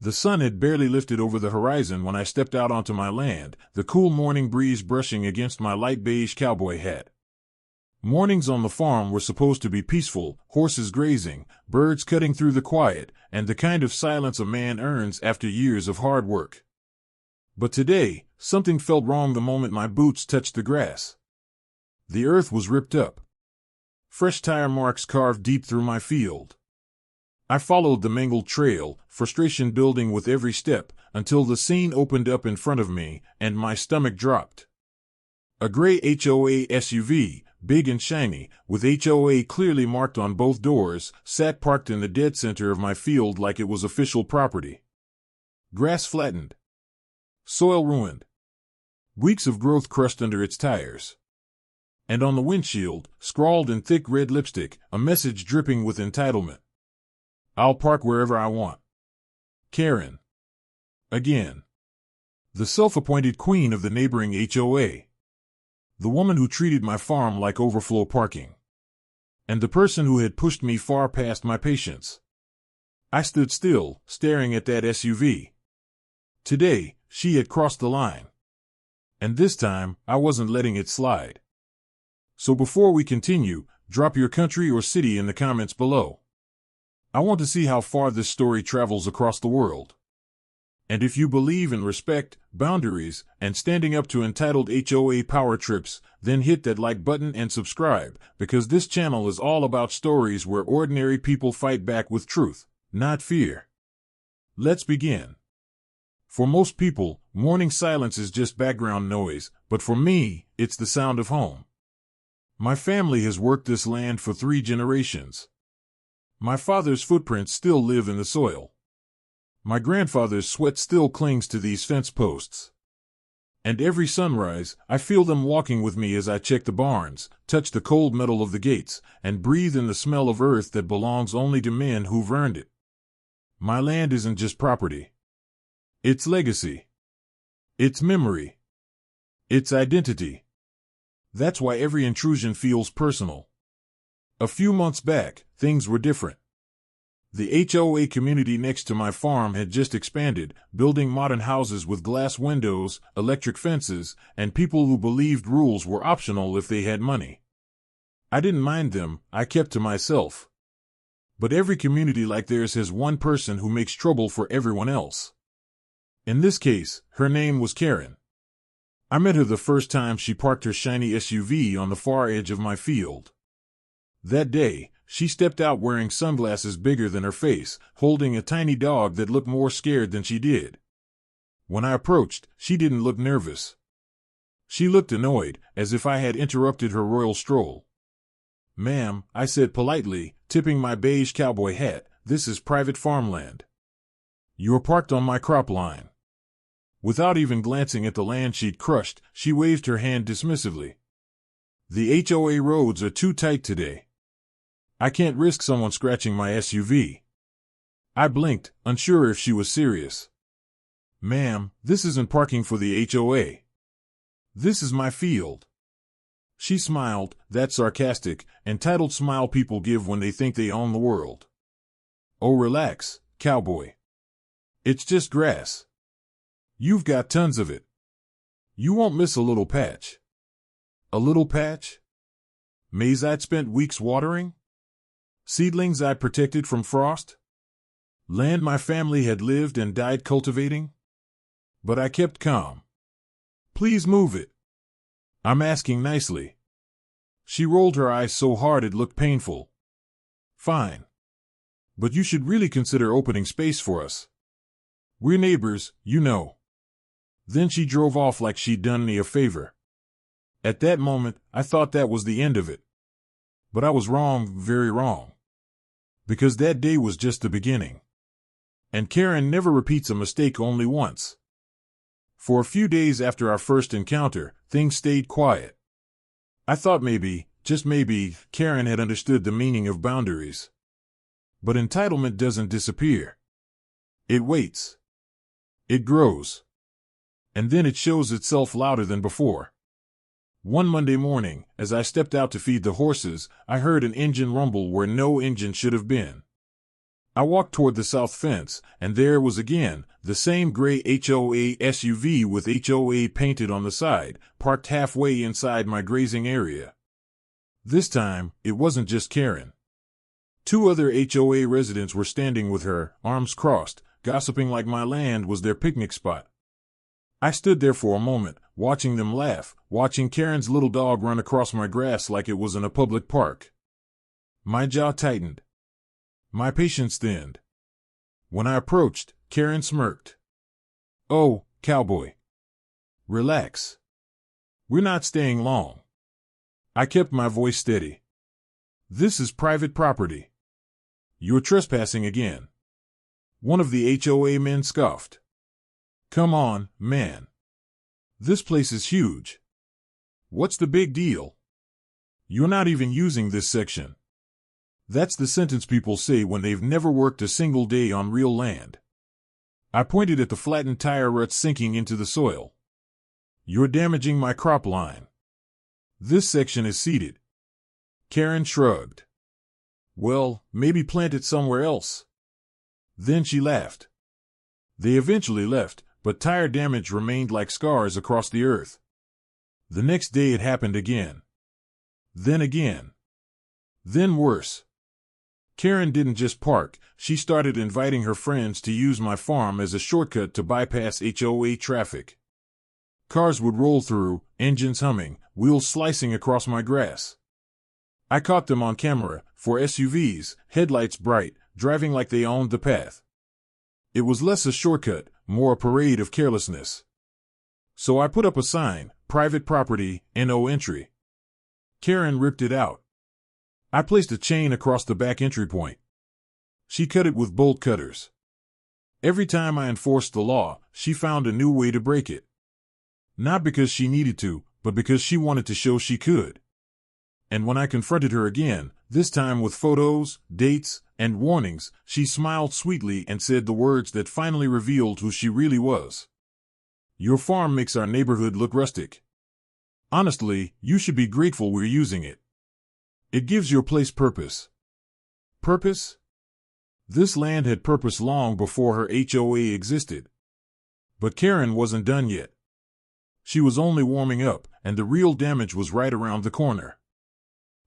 The sun had barely lifted over the horizon when I stepped out onto my land, the cool morning breeze brushing against my light beige cowboy hat. Mornings on the farm were supposed to be peaceful, horses grazing, birds cutting through the quiet, and the kind of silence a man earns after years of hard work. But today, something felt wrong the moment my boots touched the grass. The earth was ripped up. Fresh tire marks carved deep through my field. I followed the mangled trail, frustration building with every step, until the scene opened up in front of me, and my stomach dropped. A gray HOA SUV, big and shiny, with HOA clearly marked on both doors, sat parked in the dead center of my field like it was official property. Grass flattened. Soil ruined. Weeks of growth crushed under its tires. And on the windshield, scrawled in thick red lipstick, a message dripping with entitlement. I'll park wherever I want. Karen. Again. The self-appointed queen of the neighboring HOA. The woman who treated my farm like overflow parking. And the person who had pushed me far past my patience. I stood still, staring at that SUV. Today, she had crossed the line. And this time, I wasn't letting it slide. So before we continue, drop your country or city in the comments below. I want to see how far this story travels across the world. And if you believe in respect, boundaries, and standing up to entitled HOA power trips, then hit that like button and subscribe, because this channel is all about stories where ordinary people fight back with truth, not fear. Let's begin. For most people, morning silence is just background noise, but for me, it's the sound of home. My family has worked this land for 3 generations. My father's footprints still live in the soil. My grandfather's sweat still clings to these fence posts. And every sunrise, I feel them walking with me as I check the barns, touch the cold metal of the gates, and breathe in the smell of earth that belongs only to men who've earned it. My land isn't just property. It's legacy. It's memory. It's identity. That's why every intrusion feels personal. A few months back, things were different. The HOA community next to my farm had just expanded, building modern houses with glass windows, electric fences, and people who believed rules were optional if they had money. I didn't mind them, I kept to myself. But every community like theirs has one person who makes trouble for everyone else. In this case, her name was Karen. I met her the first time she parked her shiny SUV on the far edge of my field. That day, she stepped out wearing sunglasses bigger than her face, holding a tiny dog that looked more scared than she did. When I approached, she didn't look nervous. She looked annoyed, as if I had interrupted her royal stroll. "Ma'am," I said politely, tipping my beige cowboy hat, "this is private farmland. You're parked on my crop line." Without even glancing at the land she'd crushed, she waved her hand dismissively. "The HOA roads are too tight today. I can't risk someone scratching my SUV." I blinked, unsure if she was serious. "Ma'am, this isn't parking for the HOA. This is my field." She smiled, that sarcastic, entitled smile people give when they think they own the world. "Oh, relax, cowboy. It's just grass. You've got tons of it. You won't miss a little patch." A little patch? Maize I'd spent weeks watering? Seedlings I'd protected from frost? Land my family had lived and died cultivating? But I kept calm. "Please move it. I'm asking nicely." She rolled her eyes so hard it looked painful. "Fine. But you should really consider opening space for us. We're neighbors, you know." Then she drove off like she'd done me a favor. At that moment, I thought that was the end of it. But I was wrong, very wrong. Because that day was just the beginning. And Karen never repeats a mistake only once. For a few days after our first encounter, things stayed quiet. I thought maybe, just maybe, Karen had understood the meaning of boundaries. But entitlement doesn't disappear. It waits. It grows. And then it shows itself louder than before. One Monday morning, as I stepped out to feed the horses, I heard an engine rumble where no engine should have been. I walked toward the south fence, and there it was again, the same gray HOA SUV with HOA painted on the side, parked halfway inside my grazing area. This time, it wasn't just Karen. 2 other HOA residents were standing with her, arms crossed, gossiping like my land was their picnic spot. I stood there for a moment, watching them laugh, watching Karen's little dog run across my grass like it was in a public park. My jaw tightened. My patience thinned. When I approached, Karen smirked. "Oh, cowboy. Relax. We're not staying long." I kept my voice steady. "This is private property. You're trespassing again." One of the HOA men scoffed. "Come on, man. This place is huge. What's the big deal? You're not even using this section." That's the sentence people say when they've never worked a single day on real land. I pointed at the flattened tire ruts sinking into the soil. "You're damaging my crop line. This section is seeded." Karen shrugged. "Well, maybe plant it somewhere else." Then she laughed. They eventually left, but tire damage remained like scars across the earth. The next day it happened again. Then again. Then worse. Karen didn't just park, she started inviting her friends to use my farm as a shortcut to bypass HOA traffic. Cars would roll through, engines humming, wheels slicing across my grass. I caught them on camera, 4 SUVs, headlights bright, driving like they owned the path. It was less a shortcut, more a parade of carelessness. So I put up a sign, "Private property, no entry." Karen ripped it out. I placed a chain across the back entry point. She cut it with bolt cutters. Every time I enforced the law, she found a new way to break it. Not because she needed to, but because she wanted to show she could. And when I confronted her again, this time with photos, dates, and warnings, she smiled sweetly and said the words that finally revealed who she really was. "Your farm makes our neighborhood look rustic. Honestly, you should be grateful we're using it. It gives your place purpose." Purpose? This land had purpose long before her HOA existed. But Karen wasn't done yet. She was only warming up, and the real damage was right around the corner.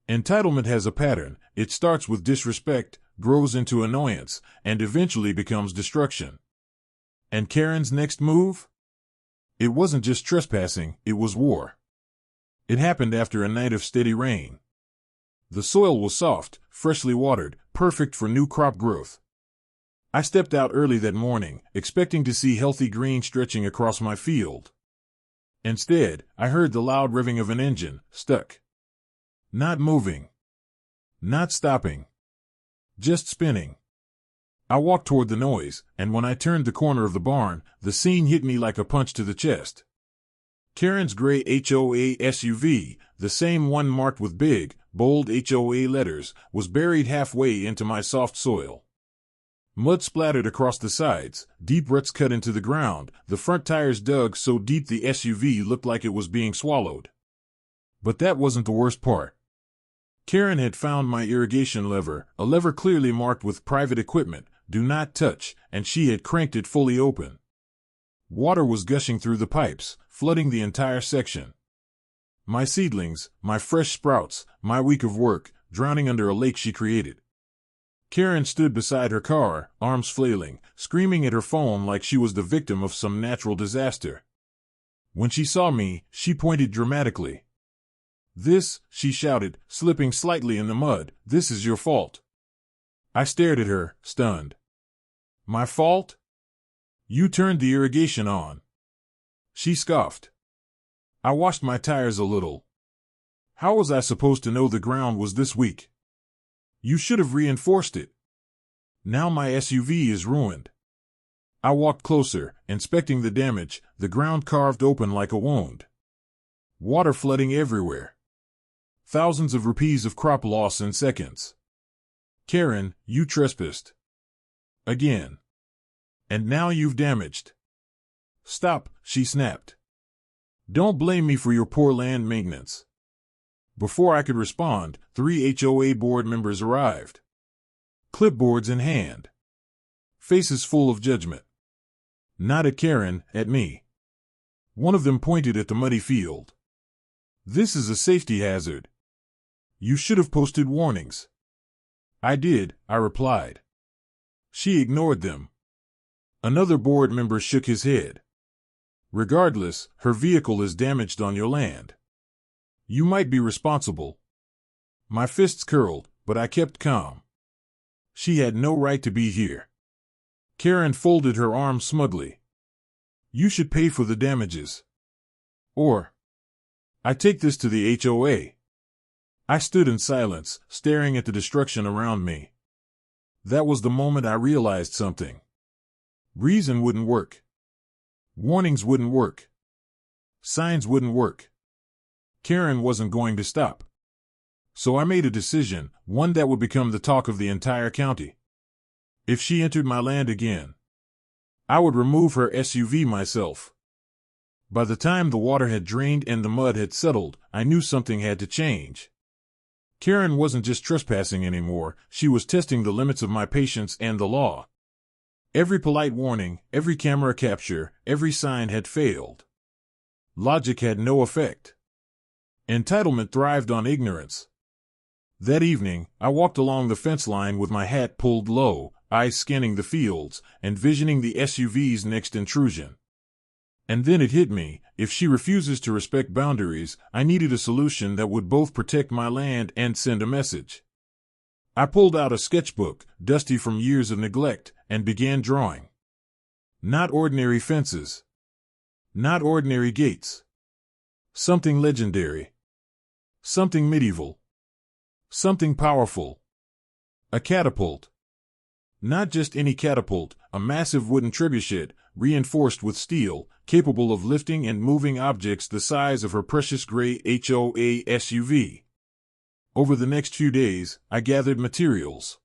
Entitlement has a pattern. It starts with disrespect, grows into annoyance, and eventually becomes destruction. And Karen's next move? It wasn't just trespassing, it was war. It happened after a night of steady rain. The soil was soft, freshly watered, perfect for new crop growth. I stepped out early that morning, expecting to see healthy green stretching across my field. Instead, I heard the loud revving of an engine, stuck. Not moving. Not stopping. Just spinning. I walked toward the noise, and when I turned the corner of the barn, the scene hit me like a punch to the chest. Karen's gray HOA SUV, the same one marked with big, bold HOA letters, was buried halfway into my soft soil. Mud splattered across the sides, deep ruts cut into the ground, the front tires dug so deep the SUV looked like it was being swallowed. But that wasn't the worst part. Karen had found my irrigation lever, a lever clearly marked with private equipment, "Do not touch," and she had cranked it fully open. Water was gushing through the pipes, flooding the entire section. My seedlings, my fresh sprouts, my week of work, drowning under a lake she created. Karen stood beside her car, arms flailing, screaming at her phone like she was the victim of some natural disaster. When she saw me, she pointed dramatically. "This," she shouted, slipping slightly in the mud, "this is your fault." I stared at her, stunned. "My fault? You turned the irrigation on." She scoffed. "I washed my tires a little. How was I supposed to know the ground was this weak? You should have reinforced it. Now my SUV is ruined." I walked closer, inspecting the damage, the ground carved open like a wound. Water flooding everywhere. Thousands of rupees of crop loss in seconds. "Karen, you trespassed. Again. And now you've damaged." "Stop," she snapped. "Don't blame me for your poor land maintenance." Before I could respond, 3 HOA board members arrived. Clipboards in hand. faces full of judgment. Not at Karen, at me. One of them pointed at the muddy field. "This is a safety hazard. You should have posted warnings." "I did," I replied. She ignored them. Another board member shook his head. "Regardless, her vehicle is damaged on your land. You might be responsible." My fists curled, but I kept calm. She had no right to be here. Karen folded her arms smugly. "You should pay for the damages. Or I take this to the HOA." I stood in silence, staring at the destruction around me. That was the moment I realized something. Reason wouldn't work. Warnings wouldn't work. Signs wouldn't work. Karen wasn't going to stop. So I made a decision, one that would become the talk of the entire county. If she entered my land again, I would remove her SUV myself. By the time the water had drained and the mud had settled, I knew something had to change. Karen wasn't just trespassing anymore, she was testing the limits of my patience and the law. Every polite warning, every camera capture, every sign had failed. Logic had no effect. Entitlement thrived on ignorance. That evening, I walked along the fence line with my hat pulled low, eyes scanning the fields, envisioning the SUV's next intrusion. And then it hit me, if she refuses to respect boundaries, I needed a solution that would both protect my land and send a message. I pulled out a sketchbook, dusty from years of neglect, and began drawing. Not ordinary fences. Not ordinary gates. Something legendary. Something medieval. Something powerful. A catapult. Not just any catapult, a massive wooden trebuchet, reinforced with steel, capable of lifting and moving objects the size of her precious gray HOA SUV. Over the next few days, I gathered materials.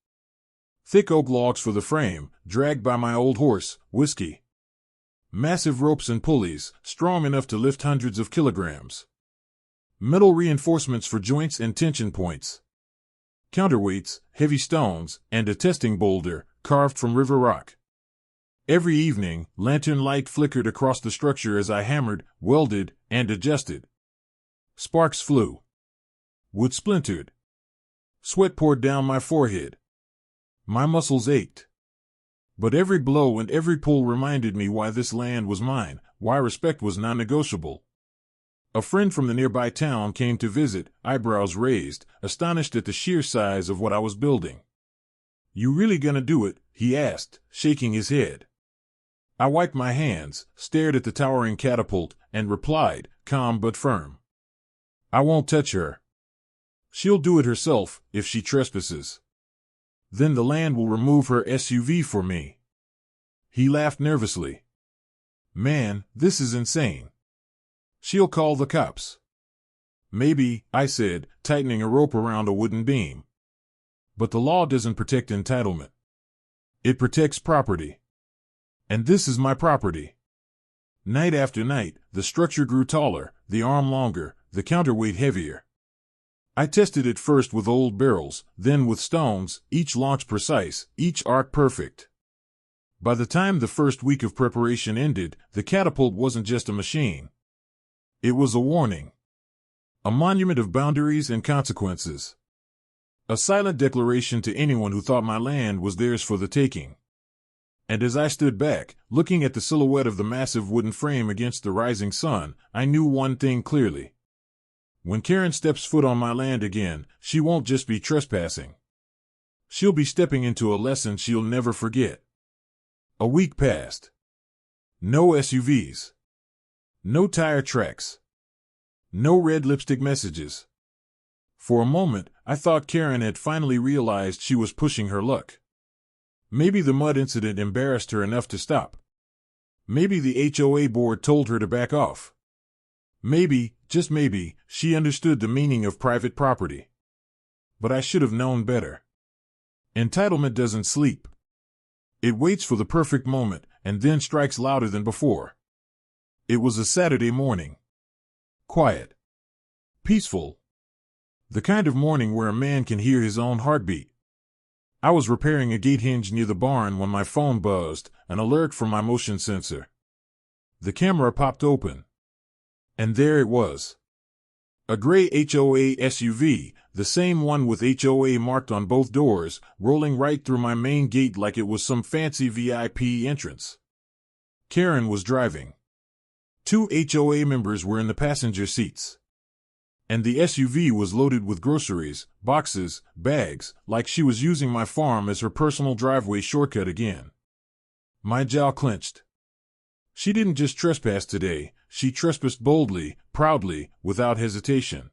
Thick oak logs for the frame, dragged by my old horse, Whiskey. Massive ropes and pulleys, strong enough to lift hundreds of kilograms. Metal reinforcements for joints and tension points. Counterweights, heavy stones, and a testing boulder, carved from river rock. Every evening, lantern light flickered across the structure as I hammered, welded, and adjusted. Sparks flew. Wood splintered. Sweat poured down my forehead. My muscles ached. But every blow and every pull reminded me why this land was mine, why respect was non-negotiable. A friend from the nearby town came to visit, eyebrows raised, astonished at the sheer size of what I was building. "You really gonna do it?" he asked, shaking his head. I wiped my hands, stared at the towering catapult, and replied, calm but firm. "I won't touch her. She'll do it herself, if she trespasses. Then the land will remove her SUV for me." He laughed nervously. "Man, this is insane. She'll call the cops." "Maybe," I said, tightening a rope around a wooden beam. "But the law doesn't protect entitlement. It protects property. And this is my property." Night after night, the structure grew taller, the arm longer, the counterweight heavier. I tested it first with old barrels, then with stones, each launch precise, each arc perfect. By the time the first week of preparation ended, the catapult wasn't just a machine. It was a warning. A monument of boundaries and consequences. A silent declaration to anyone who thought my land was theirs for the taking. And as I stood back, looking at the silhouette of the massive wooden frame against the rising sun, I knew one thing clearly. When Karen steps foot on my land again, she won't just be trespassing. She'll be stepping into a lesson she'll never forget. A week passed. No SUVs. No tire tracks. No red lipstick messages. For a moment, I thought Karen had finally realized she was pushing her luck. Maybe the mud incident embarrassed her enough to stop. Maybe the HOA board told her to back off. Maybe, just maybe, she understood the meaning of private property. But I should have known better. Entitlement doesn't sleep. It waits for the perfect moment, and then strikes louder than before. It was a Saturday morning. Quiet. Peaceful. The kind of morning where a man can hear his own heartbeat. I was repairing a gate hinge near the barn when my phone buzzed, an alert from my motion sensor. The camera popped open. And there it was. A gray HOA SUV, the same one with HOA marked on both doors, rolling right through my main gate like it was some fancy VIP entrance. Karen was driving. 2 HOA members were in the passenger seats. And the SUV was loaded with groceries, boxes, bags, like she was using my farm as her personal driveway shortcut again. My jaw clenched. She didn't just trespass today, she trespassed boldly, proudly, without hesitation.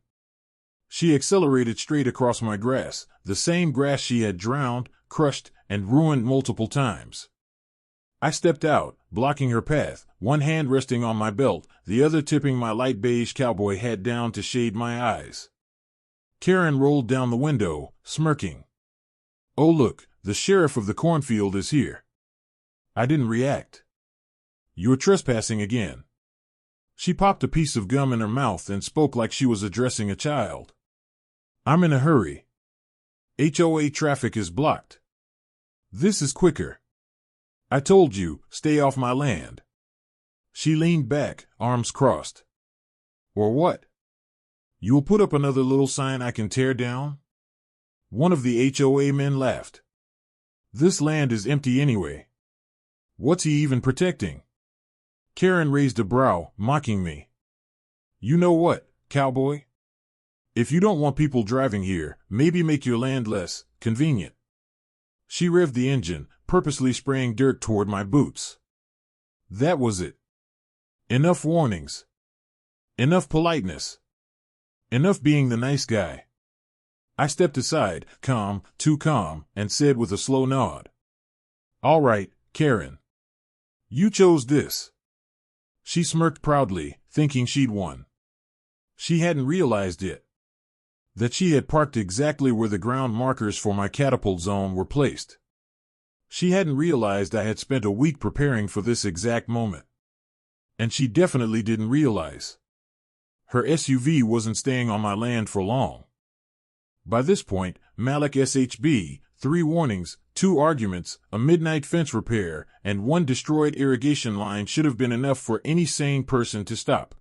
She accelerated straight across my grass, the same grass she had drowned, crushed, and ruined multiple times. I stepped out, blocking her path, one hand resting on my belt, the other tipping my light beige cowboy hat down to shade my eyes. Karen rolled down the window, smirking. "Oh look, the sheriff of the cornfield is here." I didn't react. "You're trespassing again." She popped a piece of gum in her mouth and spoke like she was addressing a child. "I'm in a hurry. HOA traffic is blocked. This is quicker. I told you, stay off my land." She leaned back, arms crossed. "Or what? You'll put up another little sign I can tear down?" One of the HOA men laughed. "This land is empty anyway. What's he even protecting?" Karen raised a brow, mocking me. "You know what, cowboy? If you don't want people driving here, maybe make your land less convenient." She revved the engine, purposely spraying dirt toward my boots. That was it. Enough warnings. Enough politeness. Enough being the nice guy. I stepped aside, calm, too calm, and said with a slow nod, "All right, Karen. You chose this." She smirked proudly, thinking she'd won. She hadn't realized it. That she had parked exactly where the ground markers for my catapult zone were placed. She hadn't realized I had spent a week preparing for this exact moment. And she definitely didn't realize her SUV wasn't staying on my land for long. By this point, Malik SHB, 3 warnings, 2 arguments, a midnight fence repair, and 1 destroyed irrigation line should have been enough for any sane person to stop.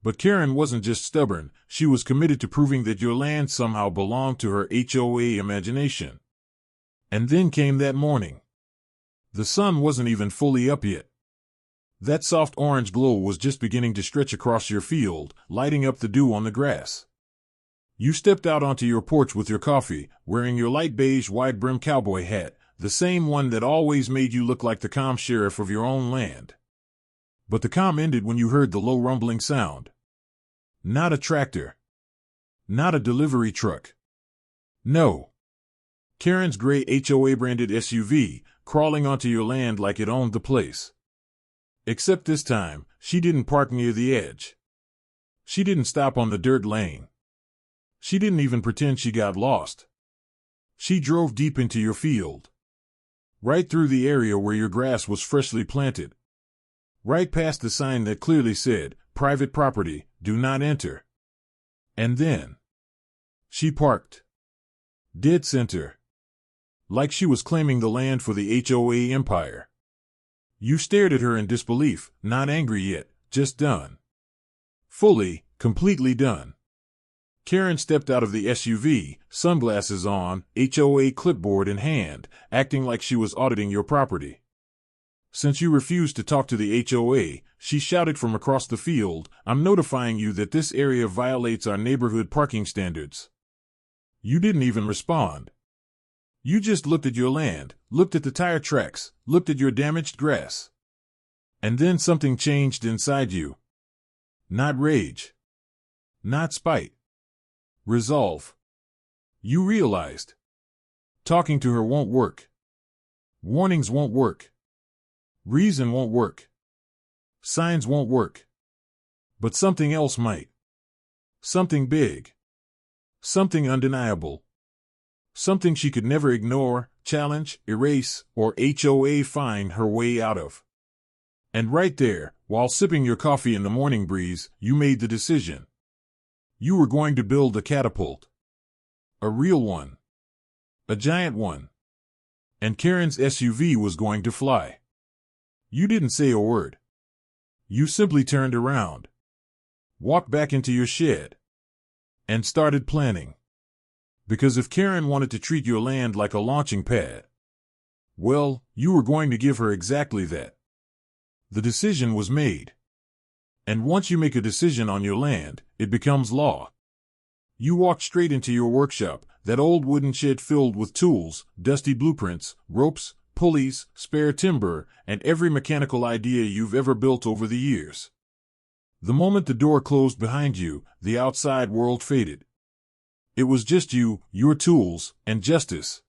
But Karen wasn't just stubborn, she was committed to proving that your land somehow belonged to her HOA imagination. And then came that morning. The sun wasn't even fully up yet. That soft orange glow was just beginning to stretch across your field, lighting up the dew on the grass. You stepped out onto your porch with your coffee, wearing your light beige wide-brimmed cowboy hat, the same one that always made you look like the calm sheriff of your own land. But the calm ended when you heard the low rumbling sound. Not a tractor. Not a delivery truck. No. Karen's gray HOA-branded SUV, crawling onto your land like it owned the place. Except this time, she didn't park near the edge. She didn't stop on the dirt lane. She didn't even pretend she got lost. She drove deep into your field. Right through the area where your grass was freshly planted. Right past the sign that clearly said, "Private property, do not enter." And then she parked. Dead center. Like she was claiming the land for the HOA empire. You stared at her in disbelief, not angry yet, just done. Fully, completely done. Karen stepped out of the SUV, sunglasses on, HOA clipboard in hand, acting like she was auditing your property. Since you refused to talk to the HOA, she shouted from across the field, "I'm notifying you that this area violates our neighborhood parking standards." You didn't even respond. You just looked at your land, looked at the tire tracks, looked at your damaged grass. And then something changed inside you. Not rage. Not spite. Resolve. You realized. Talking to her won't work. Warnings won't work. Reason won't work. Signs won't work. But something else might. Something big. Something undeniable. Something she could never ignore, challenge, erase, or HOA fine her way out of. And right there, while sipping your coffee in the morning breeze, you made the decision. You were going to build a catapult. A real one. A giant one. and Karen's SUV was going to fly. You didn't say a word. You simply turned around, walked back into your shed, and started planning. Because if Karen wanted to treat your land like a launching pad, well, you were going to give her exactly that. The decision was made. And once you make a decision on your land, it becomes law. You walked straight into your workshop, that old wooden shed filled with tools, dusty blueprints, ropes, pulleys, spare timber, and every mechanical idea you've ever built over the years. The moment the door closed behind you, the outside world faded. It was just you, your tools, and justice.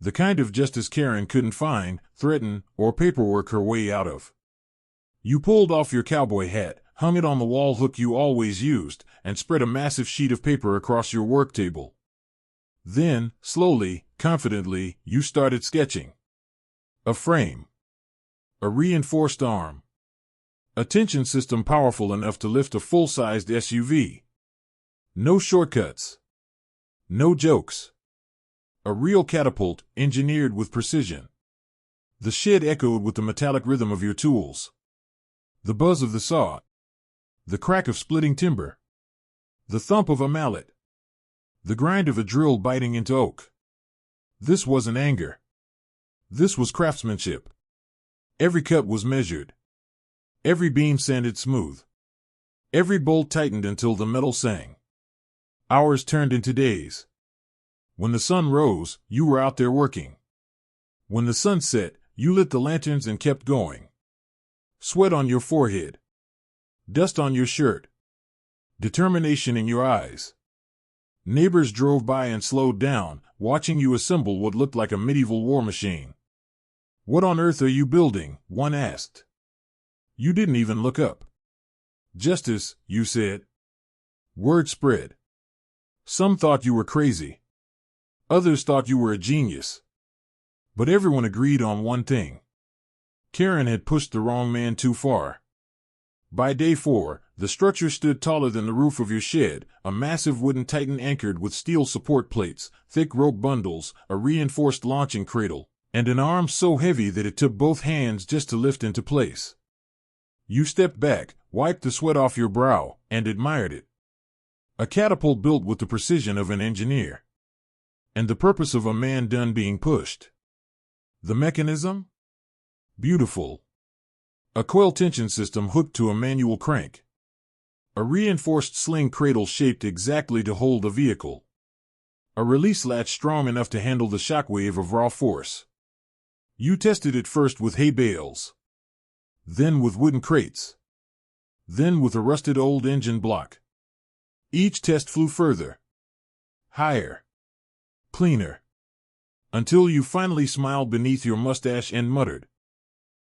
The kind of justice Karen couldn't find, threaten, or paperwork her way out of. You pulled off your cowboy hat, hung it on the wall hook you always used, and spread a massive sheet of paper across your work table. Then, slowly, confidently, you started sketching. A frame. A reinforced arm. A tension system powerful enough to lift a full-sized SUV. No shortcuts. No jokes. A real catapult, engineered with precision. The shed echoed with the metallic rhythm of your tools. The buzz of the saw. The crack of splitting timber. The thump of a mallet. The grind of a drill biting into oak. This wasn't anger. This was craftsmanship. Every cut was measured. Every beam sanded smooth. Every bolt tightened until the metal sang. Hours turned into days. When the sun rose, you were out there working. When the sun set, you lit the lanterns and kept going. Sweat on your forehead. Dust on your shirt. Determination in your eyes. Neighbors drove by and slowed down, watching you assemble what looked like a medieval war machine. "What on earth are you building?" one asked. You didn't even look up. "Justice," you said. Word spread. Some thought you were crazy. Others thought you were a genius. But everyone agreed on one thing. Karen had pushed the wrong man too far. By day 4, the structure stood taller than the roof of your shed, a massive wooden titan anchored with steel support plates, thick rope bundles, a reinforced launching cradle, and an arm so heavy that it took both hands just to lift into place. You stepped back, wiped the sweat off your brow, and admired it. A catapult built with the precision of an engineer. And the purpose of a man done being pushed. The mechanism? Beautiful. A coil tension system hooked to a manual crank. A reinforced sling cradle shaped exactly to hold the vehicle. A release latch strong enough to handle the shockwave of raw force. You tested it first with hay bales. Then with wooden crates. Then with a rusted old engine block. Each test flew further. Higher. Cleaner. Until you finally smiled beneath your mustache and muttered,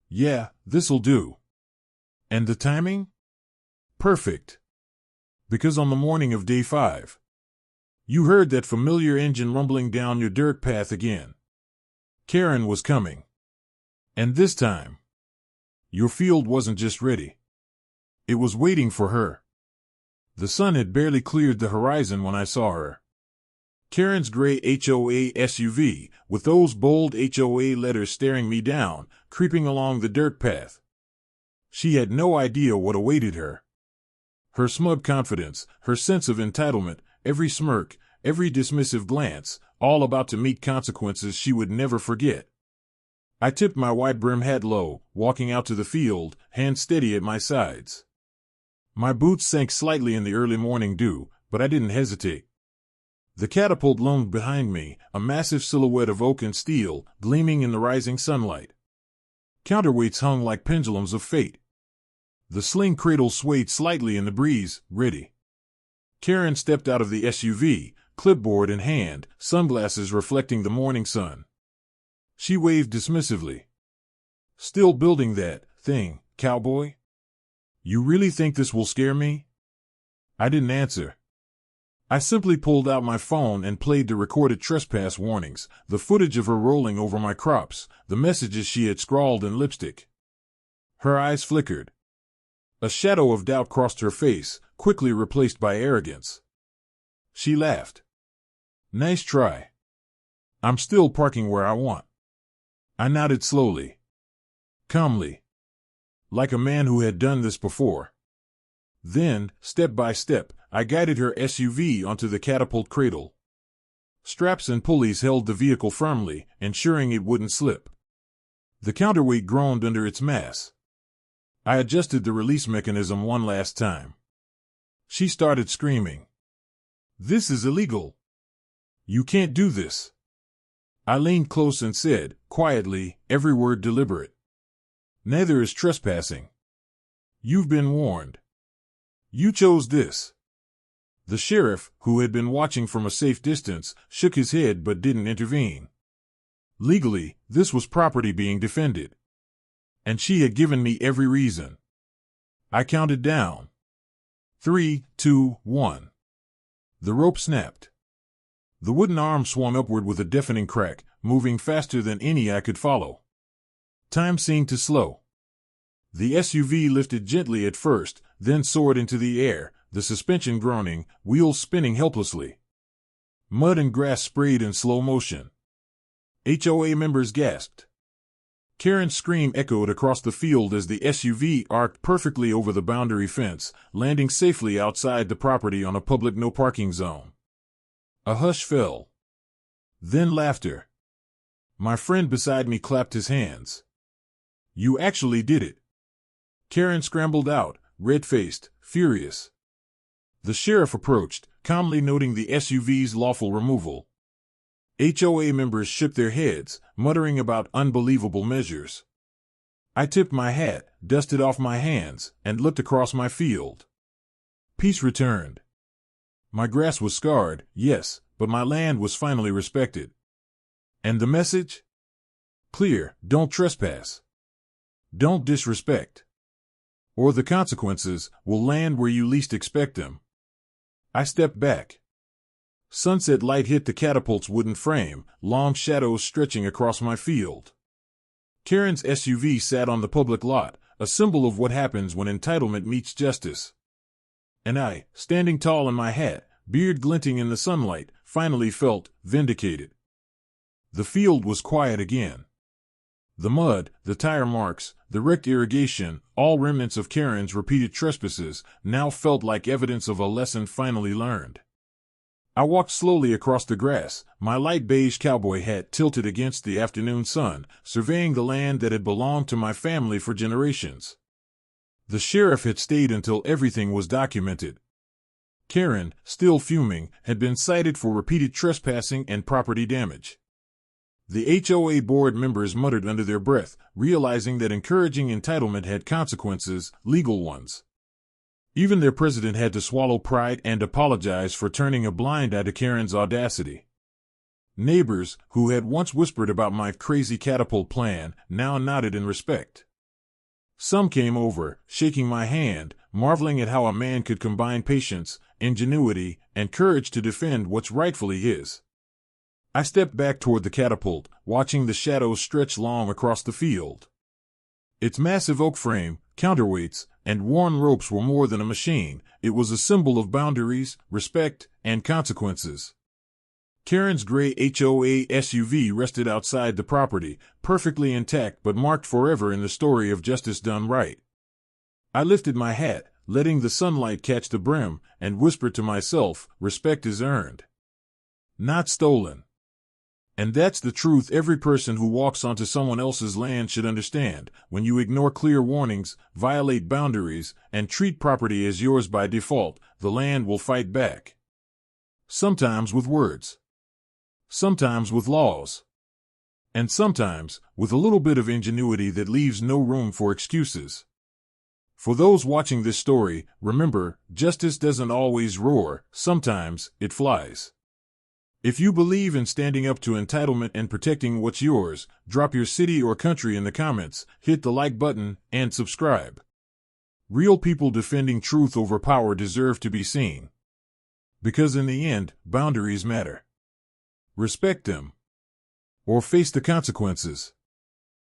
"Yeah, this'll do." And the timing? Perfect. Because on the morning of day 5, you heard that familiar engine rumbling down your dirt path again. Karen was coming. And this time, your field wasn't just ready. It was waiting for her. The sun had barely cleared the horizon when I saw her. Karen's gray HOA SUV, with those bold HOA letters staring me down, creeping along the dirt path. She had no idea what awaited her. Her smug confidence, her sense of entitlement, every smirk, every dismissive glance, all about to meet consequences she would never forget. I tipped my wide brim hat low, walking out to the field, hands steady at my sides. My boots sank slightly in the early morning dew, but I didn't hesitate. The catapult loomed behind me, a massive silhouette of oak and steel, gleaming in the rising sunlight. Counterweights hung like pendulums of fate. The sling cradle swayed slightly in the breeze, ready. Karen stepped out of the SUV, clipboard in hand, sunglasses reflecting the morning sun. She waved dismissively. "Still building that thing, cowboy? You really think this will scare me?" I didn't answer. I simply pulled out my phone and played the recorded trespass warnings, the footage of her rolling over my crops, the messages she had scrawled in lipstick. Her eyes flickered. A shadow of doubt crossed her face, quickly replaced by arrogance. She laughed. "Nice try. I'm still parking where I want." I nodded slowly, calmly, like a man who had done this before. Then, step by step, I guided her SUV onto the catapult cradle. Straps and pulleys held the vehicle firmly, ensuring it wouldn't slip. The counterweight groaned under its mass. I adjusted the release mechanism one last time. She started screaming. "This is illegal. You can't do this." I leaned close and said, quietly, every word deliberate, "Neither is trespassing. You've been warned. You chose this." The sheriff, who had been watching from a safe distance, shook his head but didn't intervene. Legally, this was property being defended. And she had given me every reason. I counted down. 3, 2, 1. The rope snapped. The wooden arm swung upward with a deafening crack, moving faster than any I could follow. Time seemed to slow. The SUV lifted gently at first, then soared into the air, the suspension groaning, wheels spinning helplessly. Mud and grass sprayed in slow motion. HOA members gasped. Karen's scream echoed across the field as the SUV arced perfectly over the boundary fence, landing safely outside the property on a public no-parking zone. A hush fell. Then laughter. My friend beside me clapped his hands. "You actually did it." Karen scrambled out, red-faced, furious. The sheriff approached, calmly noting the SUV's lawful removal. HOA members shook their heads, muttering about unbelievable measures. I tipped my hat, dusted off my hands, and looked across my field. Peace returned. My grass was scarred, yes, but my land was finally respected. And the message? Clear: don't trespass. Don't disrespect. Or the consequences will land where you least expect them. I stepped back. Sunset light hit the catapult's wooden frame, long shadows stretching across my field. Karen's SUV sat on the public lot, a symbol of what happens when entitlement meets justice. And I, standing tall in my hat, beard glinting in the sunlight, finally felt vindicated. The field was quiet again. The mud, the tire marks, the wrecked irrigation, all remnants of Karen's repeated trespasses, now felt like evidence of a lesson finally learned. I walked slowly across the grass, my light beige cowboy hat tilted against the afternoon sun, surveying the land that had belonged to my family for generations. The sheriff had stayed until everything was documented. Karen, still fuming, had been cited for repeated trespassing and property damage. The HOA board members muttered under their breath, realizing that encouraging entitlement had consequences, legal ones. Even their president had to swallow pride and apologize for turning a blind eye to Karen's audacity. Neighbors, who had once whispered about my crazy catapult plan, now nodded in respect. Some came over, shaking my hand, marveling at how a man could combine patience, ingenuity, and courage to defend what's rightfully his. I stepped back toward the catapult, watching the shadows stretch long across the field. Its massive oak frame, counterweights, and worn ropes were more than a machine. It was a symbol of boundaries, respect, and consequences. Karen's gray HOA SUV rested outside the property, perfectly intact but marked forever in the story of justice done right. I lifted my hat, letting the sunlight catch the brim, and whispered to myself, respect is earned, not stolen. And that's the truth every person who walks onto someone else's land should understand. When you ignore clear warnings, violate boundaries, and treat property as yours by default, the land will fight back. Sometimes with words. Sometimes with laws. And sometimes with a little bit of ingenuity that leaves no room for excuses. For those watching this story, remember, justice doesn't always roar, sometimes it flies. If you believe in standing up to entitlement and protecting what's yours, drop your city or country in the comments, hit the like button, and subscribe. Real people defending truth over power deserve to be seen. Because in the end, boundaries matter. Respect them. Or face the consequences.